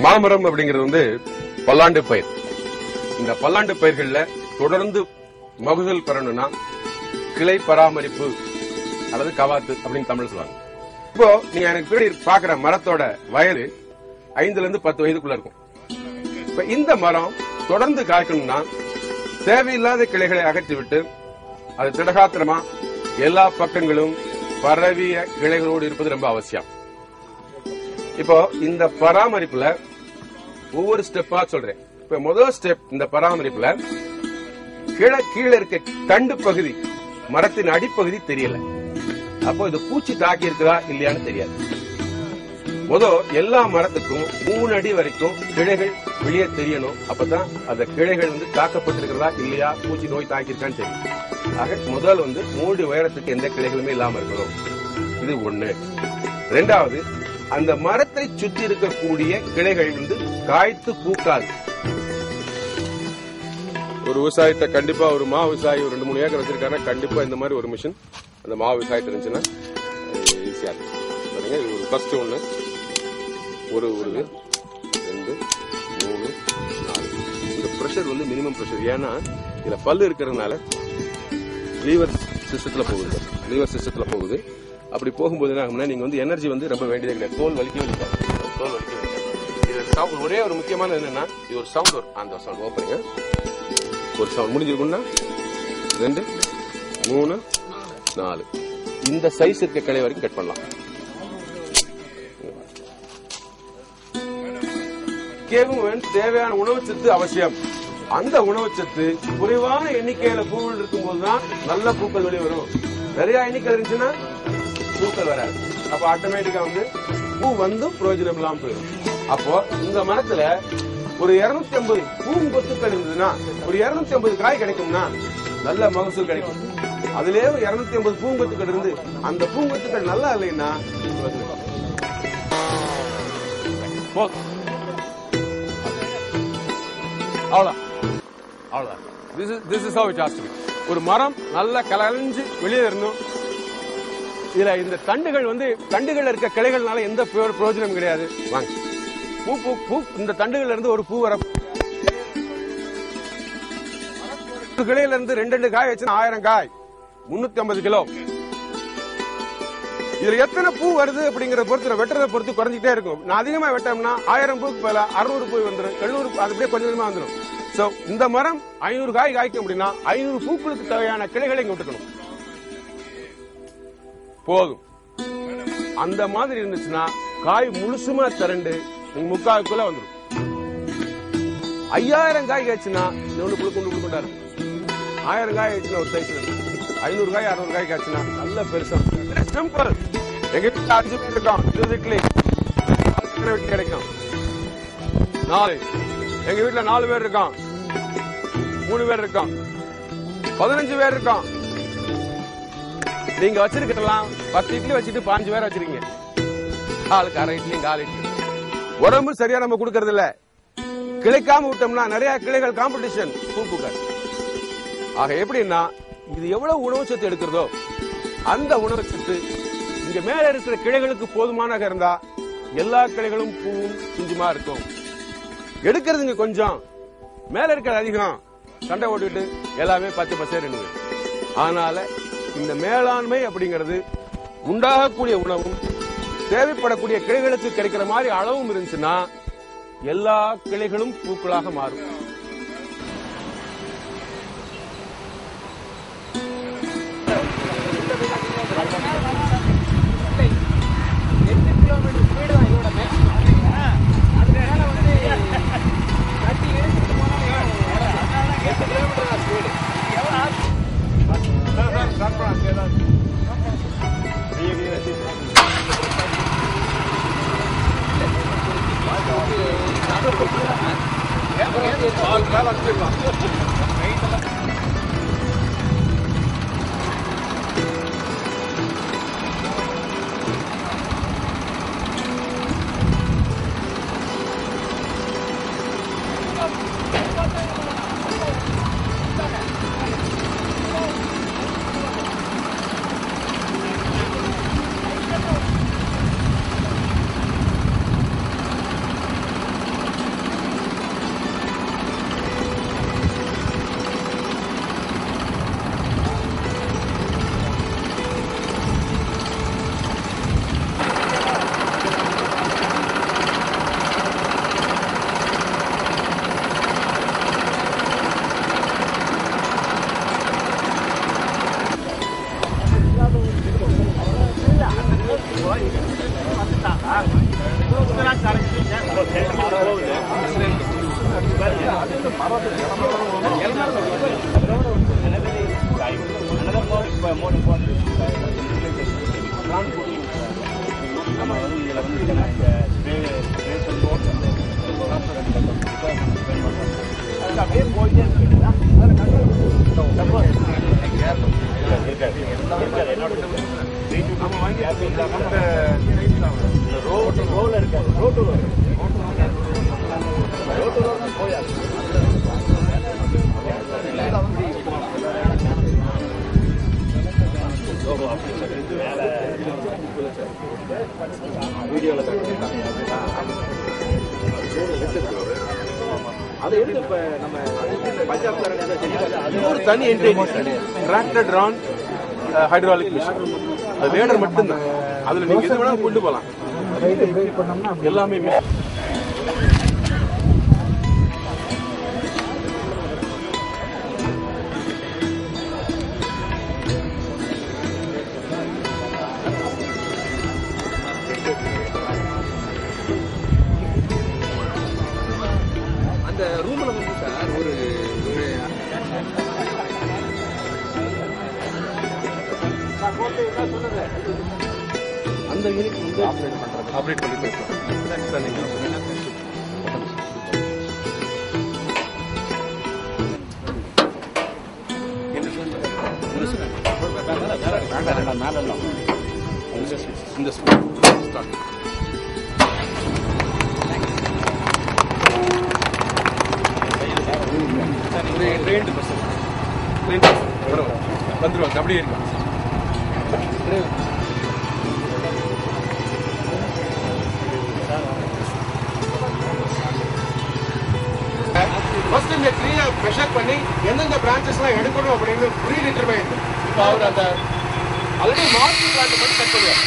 மாமரம் அப்படிங்கிறது வந்து பல்லாண்டு பயிர். இந்த பல்லாண்டு பயிர்கள்ல தொடர்ந்து மகசூல் பெறணும்னா கிளை பராமரிப்பு அல்லது கவாத்து அப்படின்னு தமிழ் சொல்லுவாங்க. இப்போ நீங்க எனக்கு பின்னாடி பாக்குற மரத்தோட வயது 5 to 10 வயதுக்குள்ள இருக்கும். இப்ப இந்த மரம் தொடர்ந்து காய்க்கணும்னா தேவையில்லாத கிளைகளை அகற்றிவிட்டு அது திடகாத்திரமா எல்லா பக்கங்களும் பரவிய கிளைகளோடு இருப்பது ரொம்ப அவசியம். இப்போ இந்த பராமரிப்புல ஒவ்வொரு ஸ்டெப்பா சொல்றேன். இப்ப முதல் ஸ்டெப் இந்த பராமரிப்புல கீழே இருக்க தண்டு பகுதி, மரத்தின் அடிப்பகுதி தெரியல. அப்போ இது பூச்சி தாக்கி இருக்குதா இல்லையான்னு தெரியாது. எல்லா மரத்துக்கும் 3 அடி வரைக்கும் கிளைகள் வெளியே தெரியணும். அப்பதான் அந்த கிளைகள் வந்து தாக்கப்பட்டிருக்கிறதா இல்லையா, பூச்சி நோய் தாக்கி இருக்கான்னு தெரியும். ஆக முதல் 3 அடி உயரத்துக்கு எந்த கிளைகளுமே இல்லாம இருக்கணும். இது 1. 2வது, அந்த மரத்தை சுற்றி இருக்கக்கூடிய கிளைகள் வந்து காய்த்து பூக்காது. ஒரு விவசாயத்தை கண்டிப்பா ஒரு மா விவசாயி ஒரு 2-3 ஏக்கர் வச்சிருக்காரு, கண்டிப்பா இந்த மாதிரி ஒரு மிஷின் அந்த மா விவசாயத்தை இருந்துச்சுன்னா ஈஸியா இருக்கும். இது ஃபர்ஸ்ட் 1, 1, 2, 3, 4. இந்த பிரஷர் வந்து மினிமம் பிரஷர். ஏன்னா இதுல பல்லு இருக்கிறதுனால லீவர் சிஸ்டத்துல போகுது. அப்படி போகும்போது என்ன ஆகும்னா நீங்க வந்து எனர்ஜி வந்து ரொம்ப வேண்டியதே கிடையாது. தோல் வலிக்கவே இது ஒரே ஒரு முக்கியமான என்னன்னா இது ஒரு சவுண்ட் வரும். அந்த சவுண்ட் ஓப்பனிங்க ஒரு சவுண்ட் முடிஞ்சிருக்கும்னா 2, 3, 4 இந்த சைஸ் இருக்க கிளை வரைக்கும் கட் பண்ணலாம். தேவையான உணவுச்சத்து அவசியம். அந்த உணவுச்சத்து குறைவான எண்ணிக்கையில பூக்கள் இருக்கும் போதுதான் நல்ல பூக்கள் வெளியே வரும். நிறைய எண்ணிக்கை இருந்துச்சுன்னா பூக்கள் வராது. அப்ப ஆட்டோமேட்டிக்கா வந்து பூ வந்து பிரயோஜனம் இல்லாம போயிடும். அப்போ இந்த மரத்துல ஒரு 250 பூங்கொத்துக்கள் இருந்ததுன்னா ஒரு 250 காய் கிடைக்கும்னா நல்ல மகசூல் கிடைக்கும். அதுலயே 250 பூங்கொத்துக்கள் இருந்து அந்த பூங்கொத்துக்கள் நல்லா இல்லைன்னா அவ்வளவுதான். This is how it has to be. ஒரு மரம் நல்ல கலஞ்சு வெளியே இருந்தும் இதுல இந்த தண்டுகள் இருக்க கிளைகள்னால எந்த பிரயோஜனம் கிடையாது. வாங்க பூ இந்த தண்டுகள்ல இருந்து ஒரு பூ வர கிளையில இருந்து 2 காய் வச்சுன்னா 1000 காய் 350 கிலோ. இதுல எத்தனை பூ வருது அப்படிங்கறத பொறுத்து வெட்டுறதை பொறுத்து குறைஞ்சிட்டே இருக்கும். நான் அதிகமா வெட்டோம்னா 1000 பூக்கு பதிலா 600 பூ வந்துடும், 700 அது அப்படியே கொஞ்சம் கொஞ்சமா வந்துடும். சோ இந்த மரம் 500 காய் காய்க்கும் அப்படின்னா 500 பூக்களுக்கு தேவையான கிளைகளை இங்க விட்டுக்கணும். போதும். அந்த மாதிரி இருந்துச்சுன்னா காய் முழுசுமா திரண்டு நீங்க 3/4 வந்துடும். 5000 காய் காய்ச்சுன்னா குழுக்குண்டா இருக்கும். 1000 காய் ஆயிடுச்சுன்னா ஒரு சைஸ் இருக்கும். 500 காய் 600 காய் காய்ச்சுன்னா நல்ல பெருசா சிம்பிள். எங்க வீட்டுல 5 பேர் இருக்கோம், 20 இட்லி கிடைக்கும். 4 எங்க வீட்டுல 4 பேர் இருக்கோம், 3 பேர் இருக்கோம், 15 பேர் இருக்கோம். நீங்க வச்சிருக்கலாம் 10 இட்லி வச்சுட்டு 15 பேர் வச்சிருக்கீங்க. ஆளுக்கு 1/2 இட்லி 1/4 இட்லி. உடம்பு சரியா நம்ம கொடுக்கறது இல்ல. கிளைக்காம விட்டோம்னா நிறைய கிளைகள் காம்படிஷன் பூக்காது. ஆக எப்படின்னா இது எவ்வளவு உணவுச்சத்து எடுக்கிறதோ அந்த உணவுச்சத்து இங்க மேல இருக்கிற கிளைகளுக்கு போதுமான இருந்தா எல்லா கிளைகளும் பூவும் குஞ்சுமா இருக்கும். எடுக்கிறதுங்க கொஞ்சம், மேல இருக்கிறது அதிகம், சண்டை ஓட்டிட்டு எல்லாமே 10 பசேர். அதனால இந்த மேலாண்மை அப்படிங்கிறது உண்டாகக்கூடிய உணவும் தேவைப்படக்கூடிய கிளைகளுக்கு கிடைக்கிற மாதிரி அளவும் இருந்துச்சுன்னா எல்லா கிளைகளும் பூக்களாக மாறும். தனி டிராக்டர் ரான் ஹைட்ராலிக் மிஷின் அது வேடர் மட்டும்தான். அதுல நீங்க எது வேணாலும் கொண்டு போகலாம். எல்லாமே அந்த ரூம்ல வந்து சார் ஒரு அந்த யூனிட் வந்து ஆப்ரேட் பண்ணி பேசலாம். இந்த ஸ்டார்ட் வந்துருவாங்க. அப்படியே இருக்கும். ஃபர்ஸ்ட் இந்த ட்ரீயை மெஷர் பண்ணி எந்தெந்த பிரான்ச்சஸ்லாம் எடுக்கணும் அப்படின்னு ப்ரீ டிட்டர்மைன். இப்போ அவர் அந்த ஆல்ரெடி மார்க்கிங் பிளான் பண்ணி கட் பண்ணுவார்.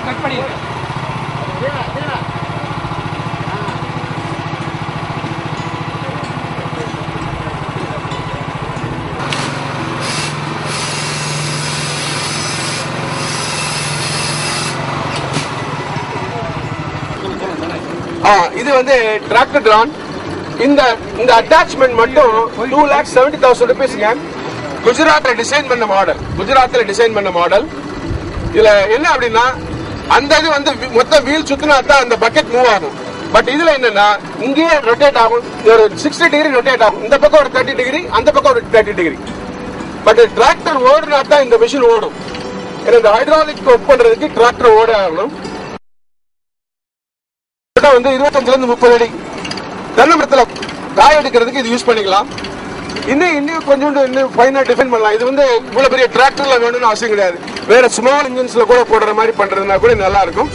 கட் பண்ணிடுறேன். இது வந்து டிராக்டர் டிரான். இந்த அட்டாச்மெண்ட் மட்டும் 2,70,000 ரூபீஸ்ங்க. குஜராத்ல டிசைன் பண்ண மாடல். இதுல என்ன அப்படின்னா அந்த இது வந்து மொத்தம் வீல் சுத்தினா தான் அந்த பக்கெட் மூவ் ஆகும். பட் இதுல என்னன்னா இங்கேயே ரொட்டேட் ஆகும். ஒரு 60 டிகிரி ரொட்டேட் ஆகும். இந்த பக்கம் ஒரு 30 டிகிரி, அந்த பக்கம் ஒரு 30 டிகிரி. பட் டிராக்டர் ஓடுனா தான் இந்த மிஷின் ஓடும். ஏன்னா இந்த ஹைட்ராலிக் ஒர்க் பண்றதுக்கு டிராக்டர் ஓட ஆகணும். வந்து 25 to 30 அடி தென்னை மரத்துல காய எடுக்கிறதுக்கு இது யூஸ் பண்ணிக்கலாம். இன்னும் கொஞ்சம் ஃபைனா டிஃபைன் பண்ணலாம். இது வந்து இவ்வளவு பெரிய டிராக்டர்ல வேணும்னு அவசியம் கிடையாது. வேற ஸ்மால் இன்ஜின்ஸ்ல கூட போடுற மாதிரி பண்றதுனா கூட நல்லா இருக்கும்.